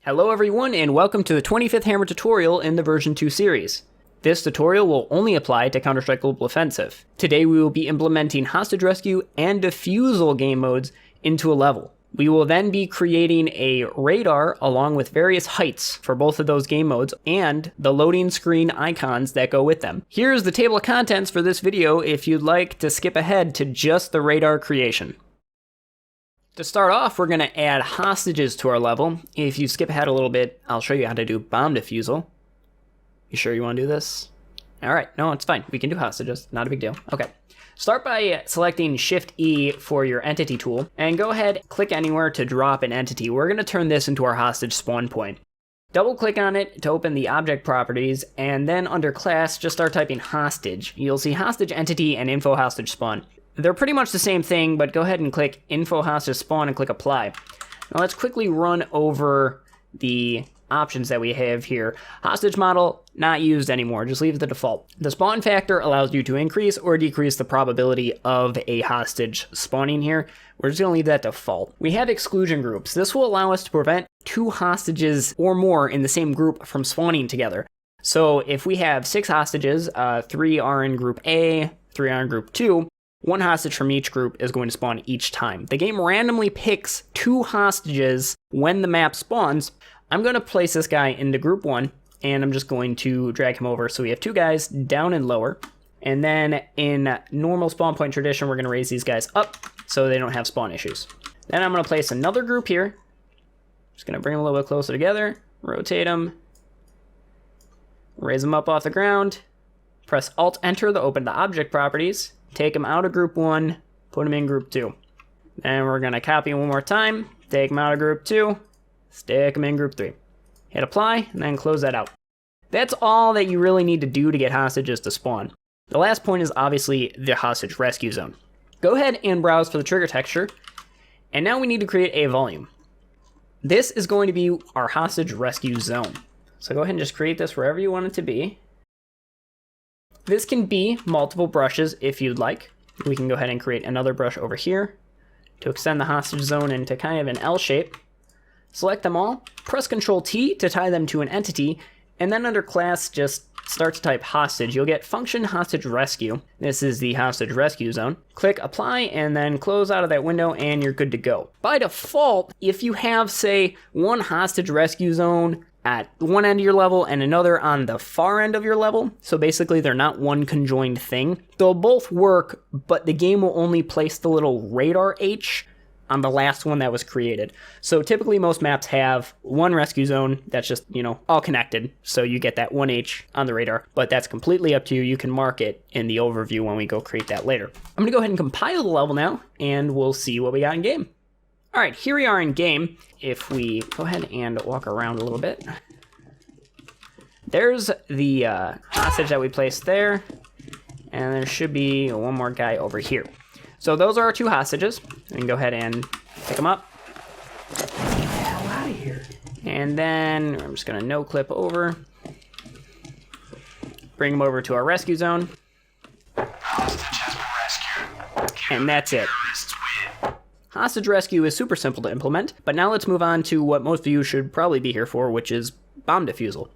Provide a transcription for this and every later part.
Hello everyone and welcome to the 25th Hammer tutorial in the version 2 series. This tutorial will only apply to Counter-Strike Global Offensive. Today we will be implementing Hostage Rescue and Defusal game modes into a level. We will then be creating a radar along with various heights for both of those game modes and the loading screen icons that go with them. Here's the table of contents for this video if you'd like to skip ahead to just the radar creation. To start off, we're going to add hostages to our level. If you skip ahead a little bit, I'll show you how to do bomb defusal. You sure you want to do this? Alright, no, it's fine. We can do hostages. Not a big deal. Okay. Start by selecting Shift-E for your entity tool, and go ahead, click anywhere to drop an entity. We're going to turn this into our hostage spawn point. Double-click on it to open the object properties, and then under class, just start typing hostage. You'll see hostage entity and info hostage spawn. They're pretty much the same thing, but go ahead and click Info Hostage Spawn and click Apply. Now let's quickly run over the options that we have here. Hostage model, not used anymore, just leave the default. The spawn factor allows you to increase or decrease the probability of a hostage spawning here. We're just gonna leave that default. We have exclusion groups. This will allow us to prevent 2 hostages or more in the same group from spawning together. So if we have 6 hostages, 3 are in group A, 3 are in group 2, 1 hostage from each group is going to spawn each time. The game randomly picks 2 hostages when the map spawns. I'm going to place this guy into group 1, and I'm just going to drag him over. So we have 2 guys down and lower. And then in normal spawn point tradition, we're going to raise these guys up so they don't have spawn issues. Then I'm going to place another group here. Just going to bring them a little bit closer together, rotate them, raise them up off the ground, press Alt-Enter to open the object properties. Take them out of group 1, put them in group 2. Then we're going to copy them one more time, take them out of group 2, stick them in group 3. Hit apply, and then close that out. That's all that you really need to do to get hostages to spawn. The last point is obviously the hostage rescue zone. Go ahead and browse for the trigger texture, and now we need to create a volume. This is going to be our hostage rescue zone. So go ahead and just create this wherever you want it to be. This can be multiple brushes if you'd like. We can go ahead and create another brush over here to extend the hostage zone into kind of an L shape. Select them all, press Ctrl-T to tie them to an entity, and then under class, just start to type hostage. You'll get function hostage rescue. This is the hostage rescue zone. Click apply and then close out of that window and you're good to go. By default, if you have, say, one hostage rescue zone at one end of your level and another on the far end of your level, so basically they're not one conjoined thing, they'll both work, but the game will only place the little radar H on the last one that was created. So typically most maps have one rescue zone that's just, all connected, so you get that 1H on the radar, but that's completely up to you. You can mark it in the overview when we go create that later. I'm gonna go ahead and compile the level now, and we'll see what we got in game. All right, here we are in game. If we go ahead and walk around a little bit, there's the hostage that we placed there, and there should be one more guy over here. So those are our 2 hostages. We can go ahead and pick them up. Get the hell out of here. And then I'm just gonna no clip over, bring them over to our rescue zone. Hostage has been rescued. And that's it. Hostage rescue is super simple to implement, but now let's move on to what most of you should probably be here for, which is bomb defusal.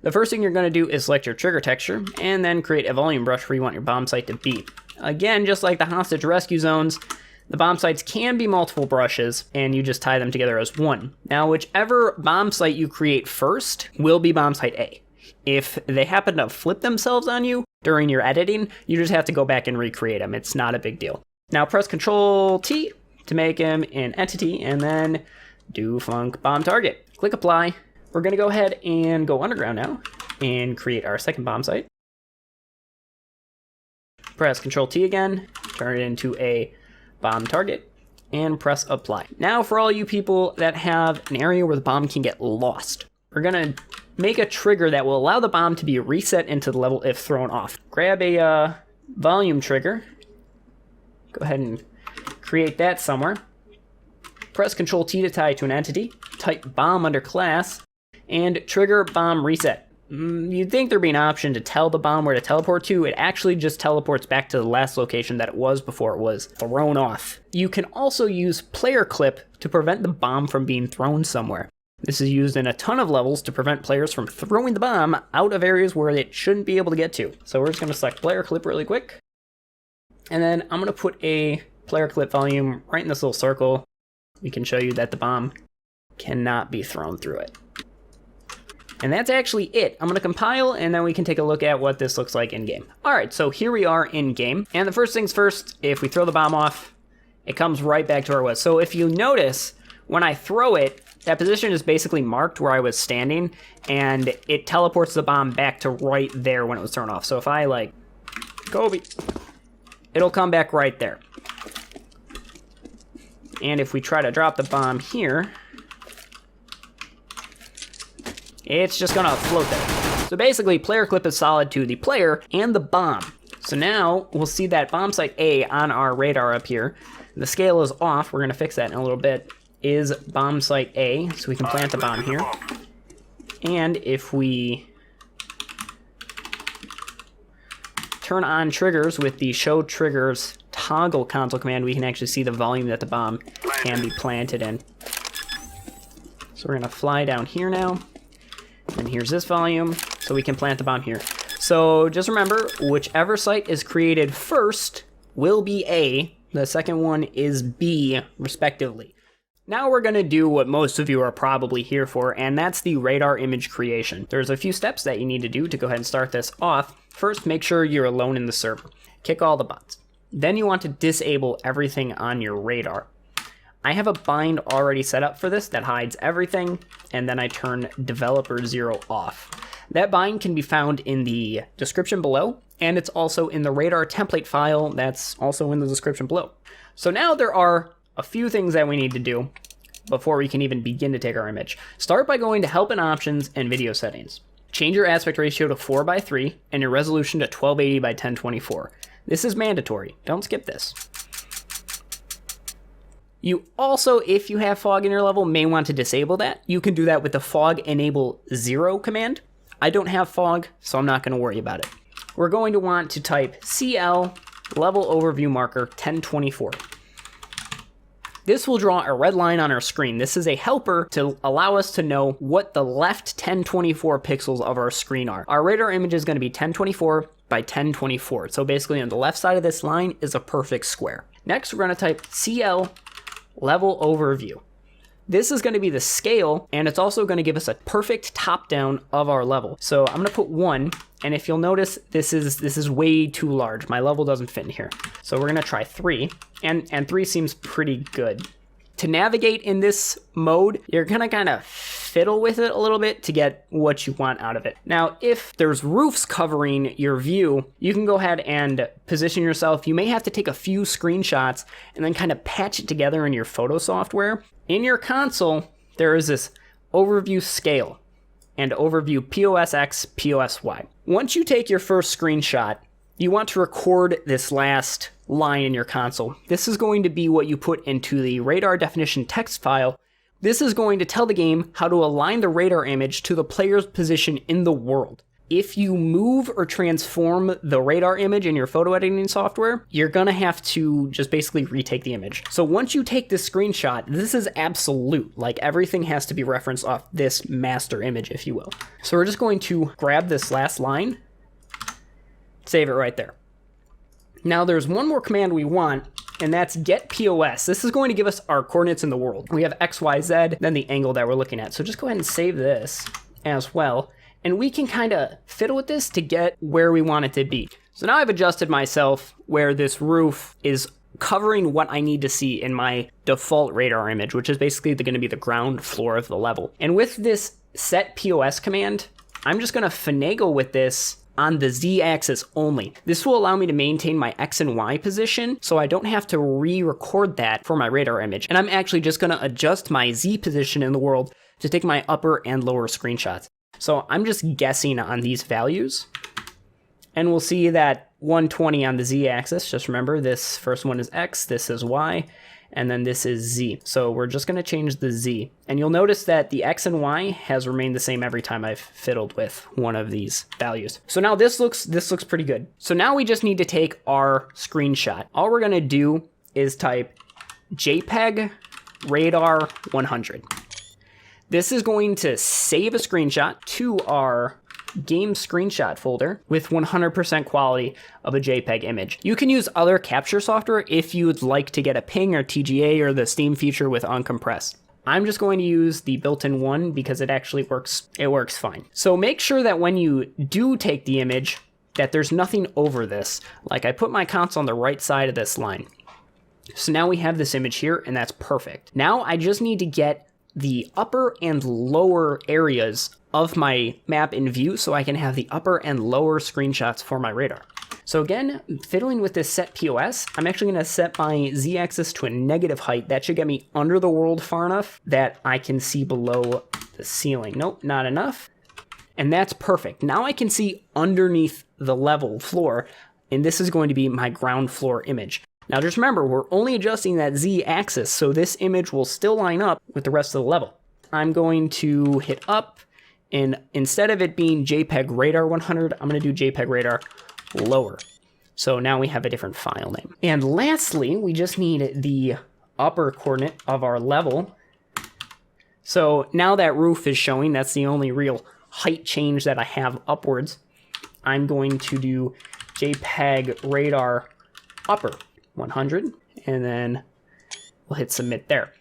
The first thing you're going to do is select your trigger texture, and then create a volume brush where you want your bomb site to be. Again, just like the hostage rescue zones, the bomb sites can be multiple brushes, and you just tie them together as one. Now, whichever bomb site you create first will be bomb site A. If they happen to flip themselves on you during your editing, you just have to go back and recreate them. It's not a big deal. Now press Ctrl-T to make him an entity, and then do func bomb target. Click apply. We're gonna go ahead and go underground now and create our second bomb site. Press Ctrl-T again, turn it into a bomb target, and press apply. Now for all you people that have an area where the bomb can get lost, we're gonna make a trigger that will allow the bomb to be reset into the level if thrown off. Grab a volume trigger, go ahead and create that somewhere. Press Ctrl-T to tie to an entity, type bomb under class, and trigger bomb reset. You'd think there'd be an option to tell the bomb where to teleport to. It actually just teleports back to the last location that it was before it was thrown off. You can also use player clip to prevent the bomb from being thrown somewhere. This is used in a ton of levels to prevent players from throwing the bomb out of areas where it shouldn't be able to get to. So we're just going to select player clip really quick. And then I'm going to put a player clip volume right in this little circle. We can show you that the bomb cannot be thrown through it. And that's actually it. I'm going to compile, and then we can take a look at what this looks like in game. All right, so here we are in game. And the first things first, if we throw the bomb off, it comes right back to where it was. So if you notice, when I throw it, that position is basically marked where I was standing, and it teleports the bomb back to right there when it was thrown off. So if I like, Kobe, it'll come back right there. And if we try to drop the bomb here, it's just gonna float there. So basically, player clip is solid to the player and the bomb. So now we'll see that bomb site A on our radar up here. The scale is off. We're gonna fix that in a little bit. Is bomb site A, so we can plant the bomb here. And if we turn on triggers with the show triggers toggle console command, we can actually see the volume that the bomb can be planted in. So we're gonna fly down here now. And here's this volume, so we can plant the bomb here. So just remember, whichever site is created first will be A, the second one is B, respectively. Now we're gonna do what most of you are probably here for, and that's the radar image creation. There's a few steps that you need to do to go ahead and start this off. First, make sure you're alone in the server. Kick all the bots. Then you want to disable everything on your radar. I have a bind already set up for this that hides everything, and then I turn developer 0 off. That bind can be found in the description below, and it's also in the radar template file that's also in the description below. So now there are a few things that we need to do before we can even begin to take our image. Start by going to help and options and video settings. Change your aspect ratio to 4:3 and your resolution to 1280 by 1024. This is mandatory. Don't skip this. You also, if you have fog in your level, may want to disable that. You can do that with the fog enable 0 command. I don't have fog, so I'm not going to worry about it. We're going to want to type CL level overview marker 1024. This will draw a red line on our screen. This is a helper to allow us to know what the left 1024 pixels of our screen are. Our radar image is going to be 1024 by 1024. So basically on the left side of this line is a perfect square. Next, we're going to type CL level overview. This is going to be the scale, and it's also going to give us a perfect top down of our level. So I'm going to put 1, and if you'll notice, this is way too large. My level doesn't fit in here. So we're going to try 3, and 3 seems pretty good. To navigate in this mode, you're going to kind of fiddle with it a little bit to get what you want out of it. Now, if there's roofs covering your view, you can go ahead and position yourself. You may have to take a few screenshots and then kind of patch it together in your photo software. In your console, there is this overview scale and overview POSX, POSY. Once you take your first screenshot, you want to record this last line in your console. This is going to be what you put into the radar definition text file. This is going to tell the game how to align the radar image to the player's position in the world. If you move or transform the radar image in your photo editing software, you're gonna have to just basically retake the image. So once you take this screenshot, this is absolute. Like, everything has to be referenced off this master image, if you will. So we're just going to grab this last line, save it right there. Now there's one more command we want, and that's get POS. This is going to give us our coordinates in the world. We have X, Y, Z, then the angle that we're looking at. So just go ahead and save this as well. And we can kind of fiddle with this to get where we want it to be. So now I've adjusted myself where this roof is covering what I need to see in my default radar image, which is basically going to be the ground floor of the level. And with this set POS command, I'm just going to finagle with this on the Z axis only. This will allow me to maintain my X and Y position, so I don't have to re-record that for my radar image. And I'm actually just going to adjust my Z position in the world to take my upper and lower screenshots. So I'm just guessing on these values, and we'll see that 120 on the Z axis. Just remember, this first one is X, this is Y, and then this is Z. So we're just gonna change the Z. And you'll notice that the X and Y has remained the same every time I've fiddled with one of these values. So now this looks pretty good. So now we just need to take our screenshot. All we're gonna do is type JPEG radar 100. This is going to save a screenshot to our game screenshot folder with 100% quality of a JPEG image. You can use other capture software if you'd like to get a ping or TGA or the Steam feature with uncompressed. I'm just going to use the built-in one because it actually works. It works fine. So make sure that when you do take the image that there's nothing over this. Like I put my console on the right side of this line. So now we have this image here and that's perfect. Now I just need to get the upper and lower areas of my map in view so I can have the upper and lower screenshots for my radar. So again, fiddling with this set POS, I'm actually going to set my Z-axis to a negative height. That should get me under the world far enough that I can see below the ceiling. Nope, not enough. And that's perfect. Now I can see underneath the level floor, and this is going to be my ground floor image. Now just remember, we're only adjusting that Z-axis, so this image will still line up with the rest of the level. I'm going to hit up, and instead of it being JPEG Radar 100, I'm going to do JPEG Radar Lower. So now we have a different file name. And lastly, we just need the upper coordinate of our level. So now that roof is showing, that's the only real height change that I have upwards. I'm going to do JPEG Radar Upper 100, and then we'll hit submit there.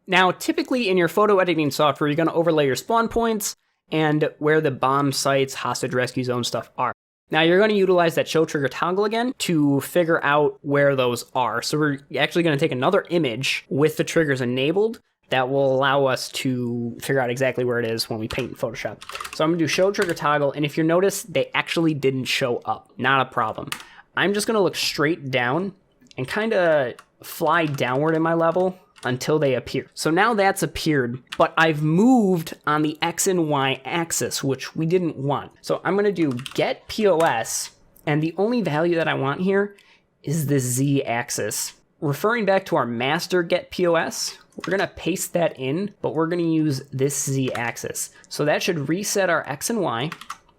Now, typically in your photo editing software, you're going to overlay your spawn points and where the bomb sites, hostage rescue zone stuff are. Now you're going to utilize that show trigger toggle again to figure out where those are. So we're actually going to take another image with the triggers enabled that will allow us to figure out exactly where it is when we paint in Photoshop. So I'm going to do show trigger toggle, and if you notice, they actually didn't show up. Not a problem. I'm just going to look straight down and kind of fly downward in my level until they appear. So now that's appeared, but I've moved on the X and Y axis, which we didn't want. So I'm gonna do get POS, and the only value that I want here is the Z axis. Referring back to our master get POS, we're gonna paste that in, but we're gonna use this Z axis. So that should reset our X and Y,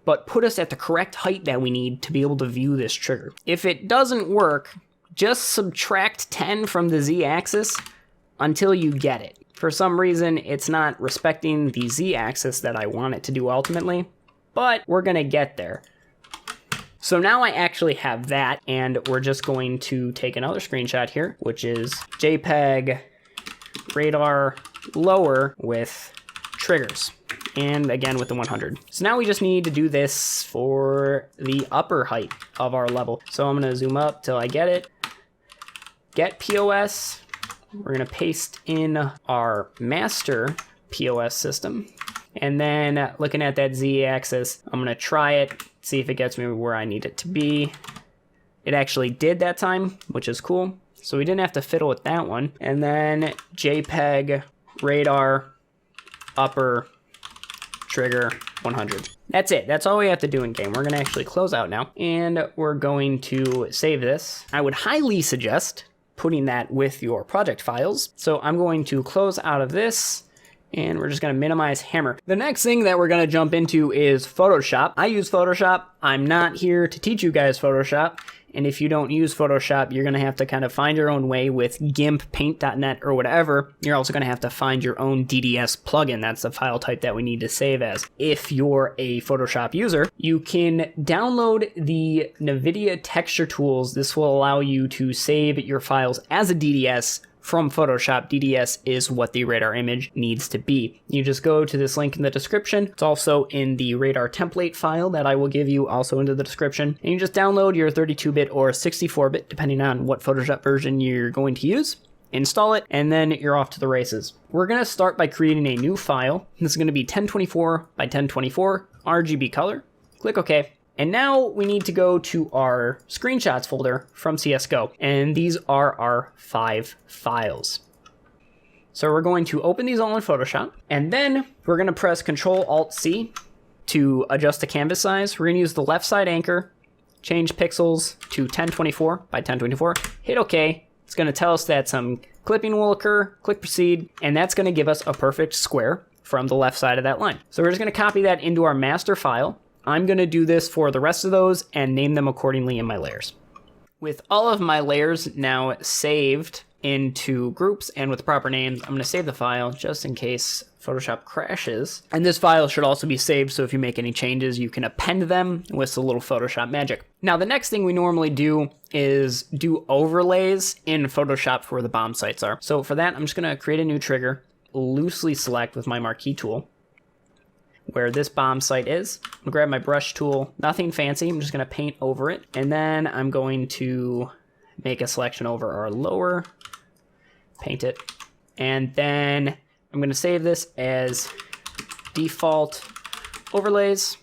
but put us at the correct height that we need to be able to view this trigger. If it doesn't work, just subtract 10 from the Z axis until you get it. For some reason, it's not respecting the Z-axis that I want it to do ultimately, but we're gonna get there. So now I actually have that, and we're just going to take another screenshot here, which is JPEG Radar Lower with triggers, and again with the 100. So now we just need to do this for the upper height of our level. So I'm gonna zoom up till I get it. Get POS. We're going to paste in our master POS system. And then looking at that Z-axis, I'm going to try it, see if it gets me where I need it to be. It actually did that time, which is cool. So we didn't have to fiddle with that one. And then JPEG Radar Upper Trigger 100. That's it. That's all we have to do in game. We're going to actually close out now. And we're going to save this. I would highly suggest putting that with your project files. So I'm going to close out of this, and we're just going to minimize hammer. The next thing that we're going to jump into is Photoshop. I use Photoshop. I'm not here to teach you guys Photoshop. And if you don't use Photoshop, you're going to have to kind of find your own way with GIMP, Paint.net, or whatever. You're also going to have to find your own DDS plugin. That's the file type that we need to save as. If you're a Photoshop user, you can download the NVIDIA texture tools. This will allow you to save your files as a DDS from Photoshop. DDS is what the radar image needs to be. You just go to this link in the description. It's also in the radar template file that I will give you also into the description. And you just download your 32-bit or 64-bit, depending on what Photoshop version you're going to use. Install it, and then you're off to the races. We're gonna start by creating a new file. This is gonna be 1024 by 1024 RGB color. Click OK. And now we need to go to our screenshots folder from CSGO, and these are our 5 files. So we're going to open these all in Photoshop, and then we're going to press Ctrl-Alt-C to adjust the canvas size. We're going to use the left side anchor, change pixels to 1024 by 1024, hit OK. It's going to tell us that some clipping will occur, click proceed, and that's going to give us a perfect square from the left side of that line. So we're just going to copy that into our master file. I'm going to do this for the rest of those and name them accordingly in my layers. With all of my layers now saved into groups and with proper names. I'm going to save the file just in case Photoshop crashes. And this file should also be saved, so if you make any changes, you can append them with a little Photoshop magic. Now, the next thing we normally do is do overlays in Photoshop for where the bomb sites are. So for that, I'm just going to create a new trigger, loosely select with my marquee tool where this bomb site is. I'm gonna grab my brush tool, nothing fancy, I'm just gonna paint over it. And then I'm going to make a selection over our lower, paint it. And then I'm gonna save this as default overlays.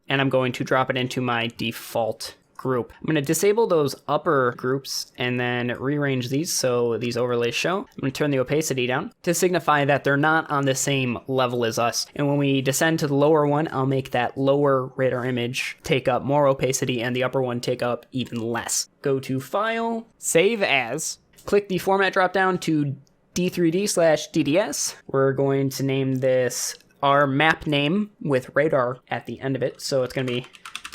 And I'm going to drop it into my default group. I'm going to disable those upper groups and then rearrange these so these overlays show. I'm going to turn the opacity down to signify that they're not on the same level as us. And when we descend to the lower one, I'll make that lower radar image take up more opacity and the upper one take up even less. Go to File, Save As, click the Format dropdown to D3D/DDS. We're going to name this our map name with radar at the end of it. So it's going to be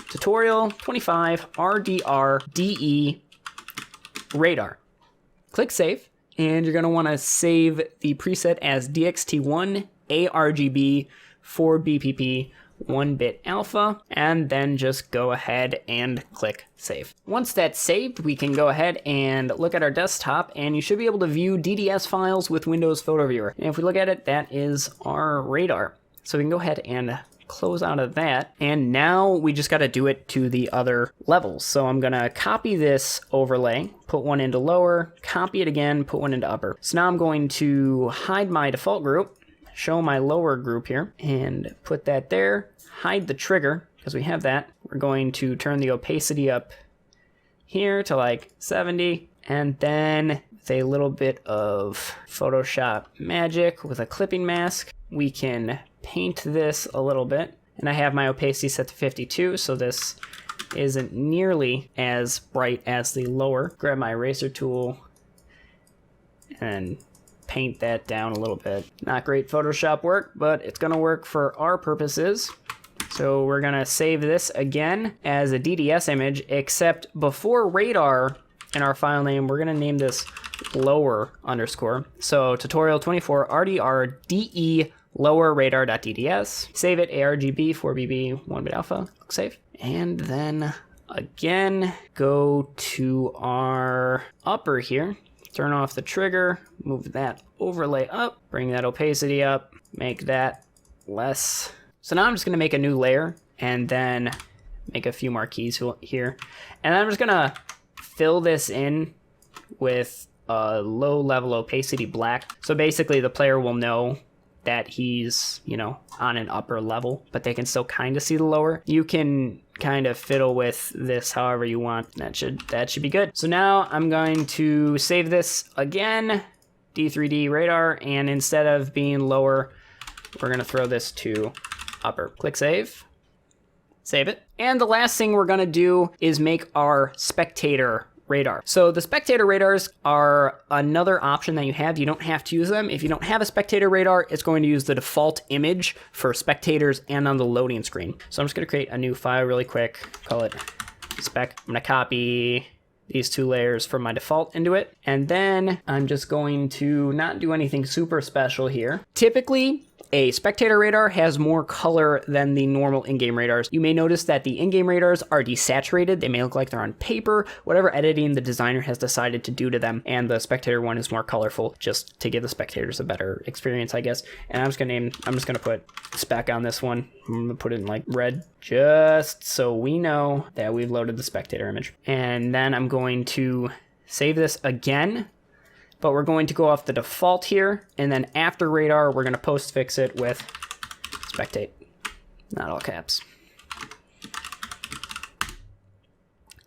Tutorial 25 RDR DE radar. Click Save, and you're going to want to save the preset as DXT1 ARGB 4BPP 1-bit alpha, and then just go ahead and click Save. Once that's saved, we can go ahead and look at our desktop, and you should be able to view DDS files with Windows Photo Viewer. And if we look at it, that is our radar. So we can go ahead and close out of that, and now we just got to do it to the other levels. So I'm gonna copy this overlay, put one into lower, copy it again, put one into upper. So now I'm going to hide my default group, show my lower group here, and put that there, hide the trigger because we have that. We're going to turn the opacity up here to like 70, and then with a little bit of Photoshop magic with a clipping mask, we can paint this a little bit. And I have my opacity set to 52, so this isn't nearly as bright as the lower. Grab my eraser tool and paint that down a little bit. Not great Photoshop work, but it's gonna work for our purposes. So we're gonna save this again as a DDS image, except before radar in our file name, we're gonna name this lower underscore. So tutorial 24 RDR DE lower radar.dds. Save it ARGB 4BB 1-bit alpha. Click Save. And then again, go to our upper here. Turn off the trigger, move that overlay up, bring that opacity up, make that less. So now I'm just gonna make a new layer and then make a few marquees here. And I'm just gonna fill this in with a low level opacity black. So basically the player will know that he's, you know, on an upper level, but they can still kind of see the lower. You can kind of fiddle with this however you want. That should be good. So now I'm going to save this again, D3D radar, and instead of being lower, we're gonna throw this to upper. Click Save. Save it. And the last thing we're gonna do is make our spectator radar. So the spectator radars are another option that you have. You don't have to use them. If you don't have a spectator radar, it's going to use the default image for spectators and on the loading screen. So I'm just going to create a new file really quick, call it spec. I'm going to copy these two layers from my default into it. And then I'm just going to not do anything super special here. Typically, a spectator radar has more color than the normal in-game radars. You may notice that the in-game radars are desaturated. They may look like they're on paper, whatever editing the designer has decided to do to them. And the spectator one is more colorful, just to give the spectators a better experience, I guess. And I'm just gonna put spec on this one. I'm gonna put it in like red, just so we know that we've loaded the spectator image. And then I'm going to save this again, but we're going to go off the default here, and then after radar, we're gonna postfix it with spectate, not all caps.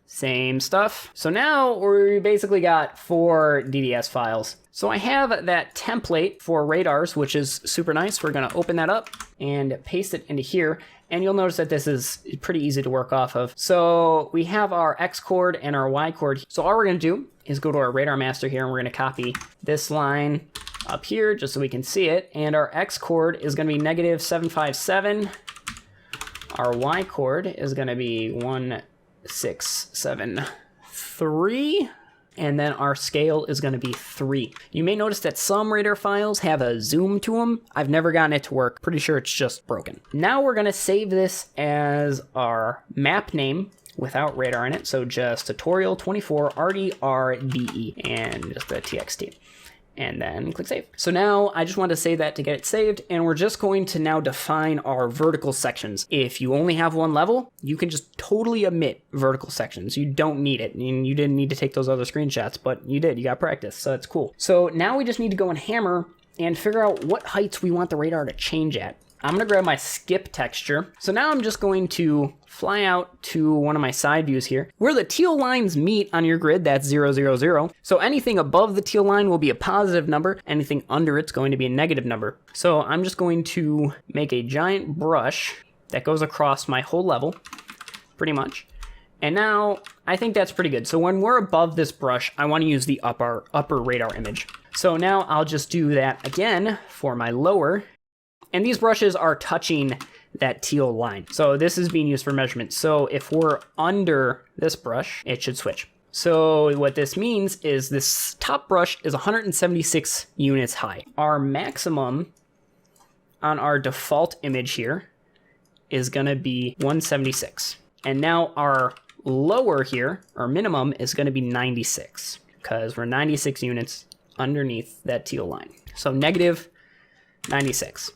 Same stuff. So now we basically got 4 DDS files. So I have that template for radars, which is super nice. We're gonna open that up and paste it into here. And you'll notice that this is pretty easy to work off of. So we have our X chord and our Y chord. So all we're gonna do is go to our radar master here, and we're gonna copy this line up here just so we can see it. And our X chord is gonna be -757. Our Y chord is gonna be 1673. and then our scale is going to be 3. You may notice that some radar files have a zoom to them. I've never gotten it to work. Pretty sure it's just broken. Now we're going to save this as our map name without radar in it. So just tutorial 24 RDRDE and just the TXT. And then click save. So now I just want to save that to get it saved, and we're just going to now define our vertical sections. If you only have one level, you can just totally omit vertical sections. You don't need it, and you didn't need to take those other screenshots, but you did, you got practice, so that's cool. So now we just need to go in Hammer and figure out what heights we want the radar to change at. I'm gonna grab my skip texture. So now I'm just going to fly out to one of my side views here. Where the teal lines meet on your grid, that's 0, 0, 0. So anything above the teal line will be a positive number. Anything under it's going to be a negative number. So I'm just going to make a giant brush that goes across my whole level, pretty much. And now I think that's pretty good. So when we're above this brush, I want to use the upper radar image. So now I'll just do that again for my lower. And these brushes are touching that teal line. So this is being used for measurement. So if we're under this brush, it should switch. So what this means is this top brush is 176 units high. Our maximum on our default image here is gonna be 176. And now our lower here, our minimum, is gonna be 96, because we're 96 units underneath that teal line. So negative 96.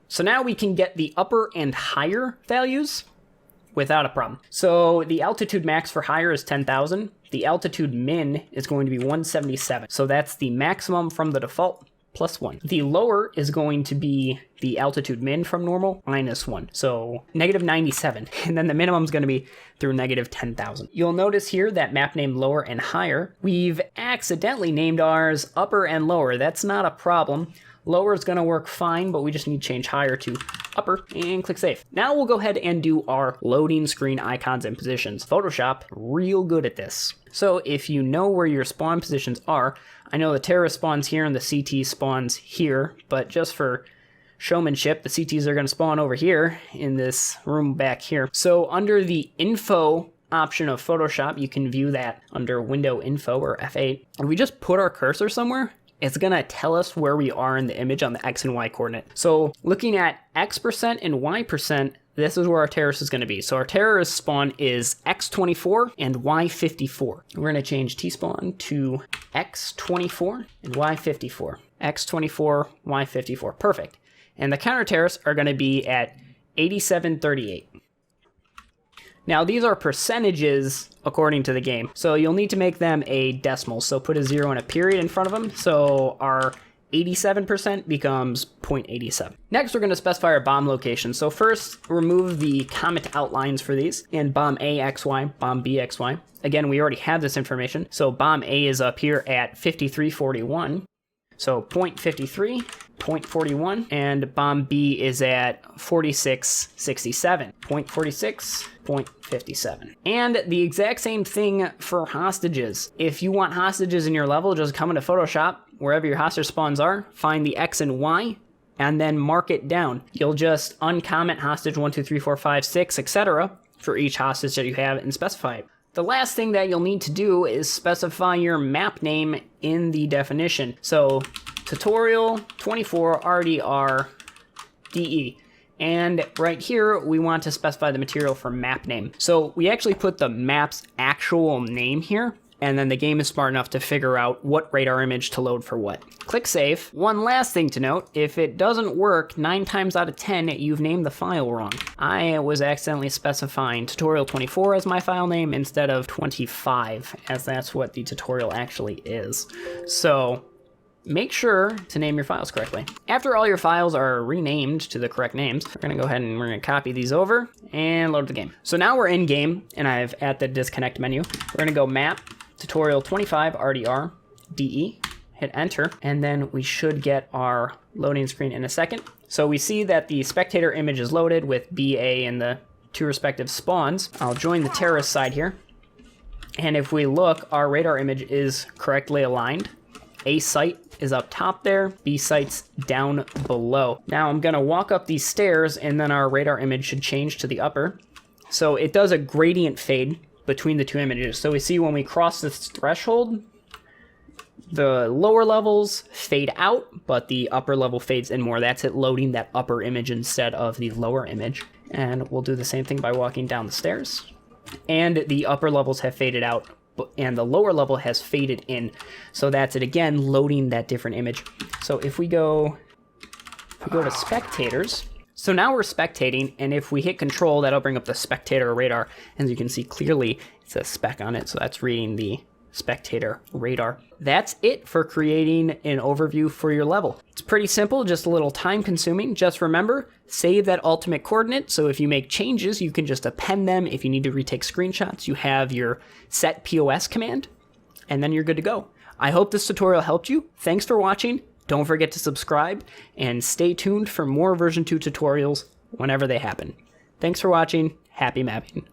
So now we can get the upper and higher values without a problem. So the altitude max for higher is 10,000. The altitude min is going to be 177. So that's the maximum from the default plus 1. The lower is going to be the altitude min from normal minus 1. So negative 97. And then the minimum is going to be through negative 10,000. You'll notice here that map name lower and higher. We've accidentally named ours upper and lower. That's not a problem. Lower is going to work fine, but we just need to change higher to upper and click save. Now we'll go ahead and do our loading screen icons and positions. Photoshop, real good at this. So if you know where your spawn positions are, I know the terrorist spawns here and the CT spawns here, but just for showmanship, the CTs are going to spawn over here in this room back here. So under the info option of Photoshop, you can view that under window info or F8. If we just put our cursor somewhere, it's gonna tell us where we are in the image on the X and Y coordinate. So looking at X% and Y%, this is where our terrorist is gonna be. So our terrorist spawn is X24 and Y54. We're gonna change T-spawn to X24 and Y54. X24, Y54, perfect. And the counter terrorists are gonna be at 8738. Now these are percentages according to the game, so you'll need to make them a decimal. So put a 0 and a period in front of them. So our 87% becomes 0.87. Next, we're going to specify our bomb location. So first, remove the comment outlines for these, and bomb A, XY, bomb B, XY. Again, we already have this information. So bomb A is up here at 5341. So 0.53, 0.41, and bomb B is at 4667, 0.46, 0.57. And the exact same thing for hostages. If you want hostages in your level, just come into Photoshop, wherever your hostage spawns are, find the X and Y, and then mark it down. You'll just uncomment hostage 1, 2, 3, 4, 5, 6, etc. for each hostage that you have and specify it. The last thing that you'll need to do is specify your map name in the definition. So tutorial 24 RDRDE. And right here, we want to specify the material for map name. So we actually put the map's actual name here, and then the game is smart enough to figure out what radar image to load for what. Click save. One last thing to note, if it doesn't work, 9 times out of 10, you've named the file wrong. I was accidentally specifying tutorial 24 as my file name instead of 25, as that's what the tutorial actually is. So make sure to name your files correctly. After all your files are renamed to the correct names, we're gonna go ahead and we're gonna copy these over and load the game. So now we're in game, and I've at the disconnect menu. We're gonna go map, tutorial 25 RDRDE, hit enter, and then we should get our loading screen in a second. So we see that the spectator image is loaded with BA and the 2 respective spawns. I'll join the terrorist side here. And if we look, our radar image is correctly aligned. A site is up top there, B site's down below. Now I'm gonna walk up these stairs, and then our radar image should change to the upper. So it does a gradient fade between the two images. So we see when we cross this threshold, the lower levels fade out, but the upper level fades in more. That's it loading that upper image instead of the lower image. And we'll do the same thing by walking down the stairs. And the upper levels have faded out, and the lower level has faded in. So that's it again, loading that different image. So if we go to spectators, so now we're spectating, and if we hit control, that'll bring up the spectator radar. As you can see clearly, it says spec on it, so that's reading the spectator radar. That's it for creating an overview for your level. It's pretty simple, just a little time consuming. Just remember, save that ultimate coordinate, so if you make changes, you can just append them. If you need to retake screenshots, you have your set POS command, and then you're good to go. I hope this tutorial helped you. Thanks for watching. Don't forget to subscribe, and stay tuned for more version 2 tutorials whenever they happen. Thanks for watching. Happy mapping.